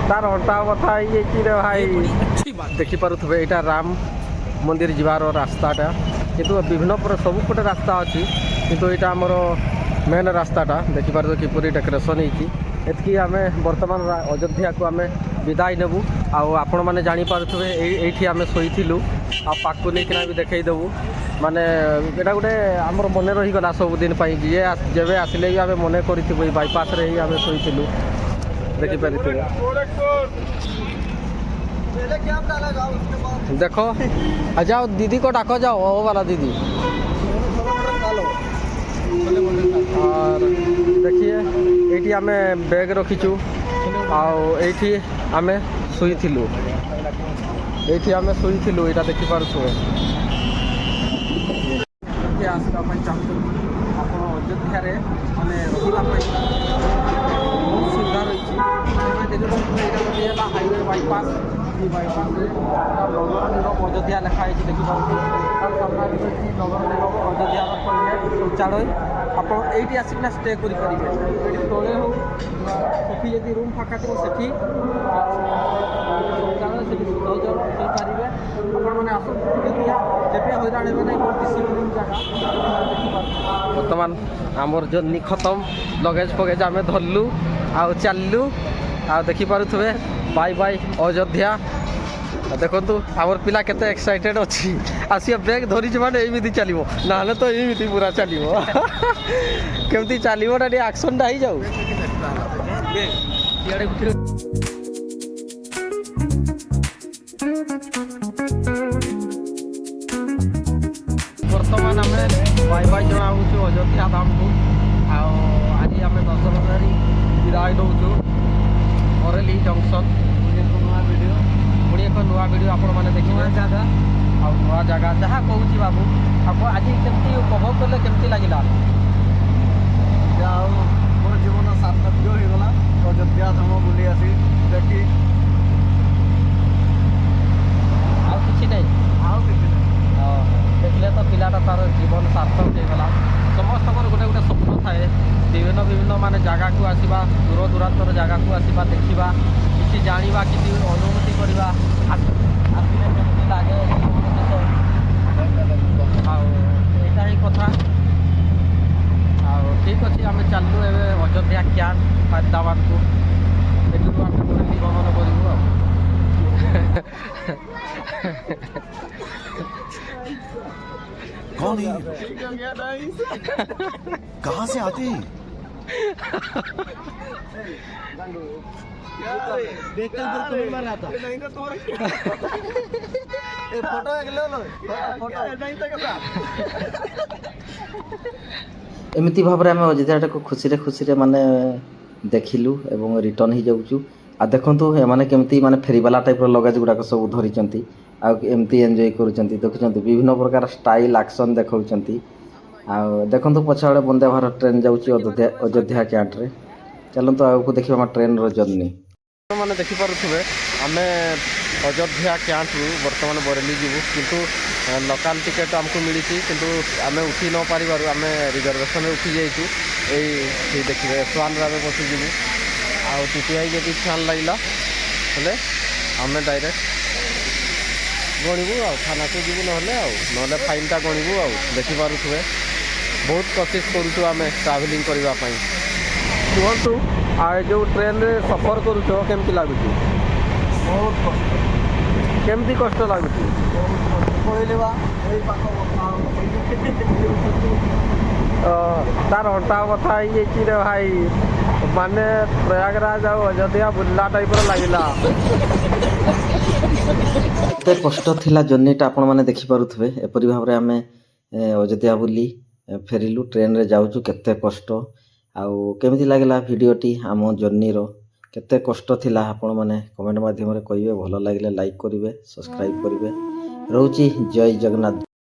तार अंटा बथा ये भाई देखिपे यहाँ राम मंदिर जीवार रास्ताटा किंतु विभिन्न सब पटे रास्ता अच्छी किंतु यहाँ आमर मेन रास्ताटा देखिपार किपरि डेकोरेशन होती आम बर्तमान अयोध्या को आम विदाय नेबू आपण मैंने जापारे ये आम शोलु आक नहीं भी देखईदेबू माने यहाँ गोटे आमर मन रहीगला सबुदिन जी जब आसिले भी आम मन कर बाईपास ही आम शोलु देखिपारे देखो जाओ दीदी को डाको जाओ वो वाला दीदी और देखिए ये आम बैग रखीचु आठी आम शुईलु ये आम शुईलु यहाँ देखिपार आसवाई चाहूँ आप अयोध्यार मानने रही बहुत सुविधा रही देखिए हाईवे बाईपास बाईपास अयोध्या लिखाई देखिए नगर निगम अयोध्या शौचालय आप ये आसिक स्टे करेंगे तले हो सेठी जब रूम फाँका थो से शौचालय से पारे आपने आसते हईराण बर्तमान आमर जर्नी खत्म लगेज फगेज आम धरलु चलू देखिपे बाय बाय अयोध्या देखु आमर पिला केते एक्साइटेड अच्छी आसी बैग धरी माने एमती चलो ना तो एमती पूरा चलो केमती चलो ना एक्शन टा जाऊ बर्तमान आम बाय बाय जनाऊँ अयोध्या धाम को आज आम दर्शन विदाय दौचु बरेली जंक्शन नुआ वीडियो पुणी एक नुआ वीडियो आपण मैंने देखिए जगह नुआ जगह जहाँ कहूँ बाबू आप आज केमती उपभोग कले केमती लगिला मोर जीवन सार्थक्य होगला अयोध्या धाम बुली आसी देखी किसी नहीं देखले तो पिलाटा तार जीवन सार्थक होगला समस्त गोटे गोटे स्वप्न थाए विभिन्न विभिन्न माने जगह को आसवा दूर दूरांतर जगह को आसवा देखा किसी जाना किसी अनुभूति करवा आसले केमती लगे यहाँ ही कथा ठीक अच्छे आम चलू ए अयोध्या क्या फरीदाबाद को देखू आम बुलेली गमन करूँ कौन है कहाँ से आते हैं एमती भाव में अयोध्या को खुशी खुशी माने देखिलु एवं रिटर्न ही जाऊँ आ देखु एमाने केमती माने फेरीवाला टाइप लगेज गुड़ाक सब धरी आमती एंजॉय करुँच देखुं विभिन्न प्रकार स्टाइल एक्शन देखा देखु पछाड़े वंदे भारत ट्रेन जाऊँगी अयोध्या कैंट्रे चलते आगे देखिए आम ट्रेन जर्नी मैंने देखिपे आम अयोध्या कैंट्रु बर्तमान बरेली जीवु किंतु लोकल टिकेट आमको मिली किंतु आम उठी न पार आम रिजर्वेशन उठी जाइए यही देखिए स्वान आम बसी जीवु आईटीआई जब फैन लगला आम डायरेक्ट गणिबू थाना को जीवु ना फाइनटा गणिबू देखिपे बहुत कोशिश करूँ आम ट्रावेलिंग करने कहतु जो ट्रेन रे सफर करुच केमती लगुच बहुत केमती कष्ट लगुच तार अंटा बथा ये भाई माने प्रयागराज अयोध्या बुला टाइप लगला एते कष्ट थिला जर्नीटा आपण माने देखि पारुथबे एपरि भाव रे हमें अयोध्या बुली फेरिलु ट्रेन रे जाउछु केते कष्ट आउ केमिति लागला वीडियोटी आम जर्नी रो केते कष्ट थिला आपण माने कमेंट माध्यम रे कहिबे भलो लागिले लाइक करिवे सब्सक्राइब करिवे रहउची जय जगन्नाथ।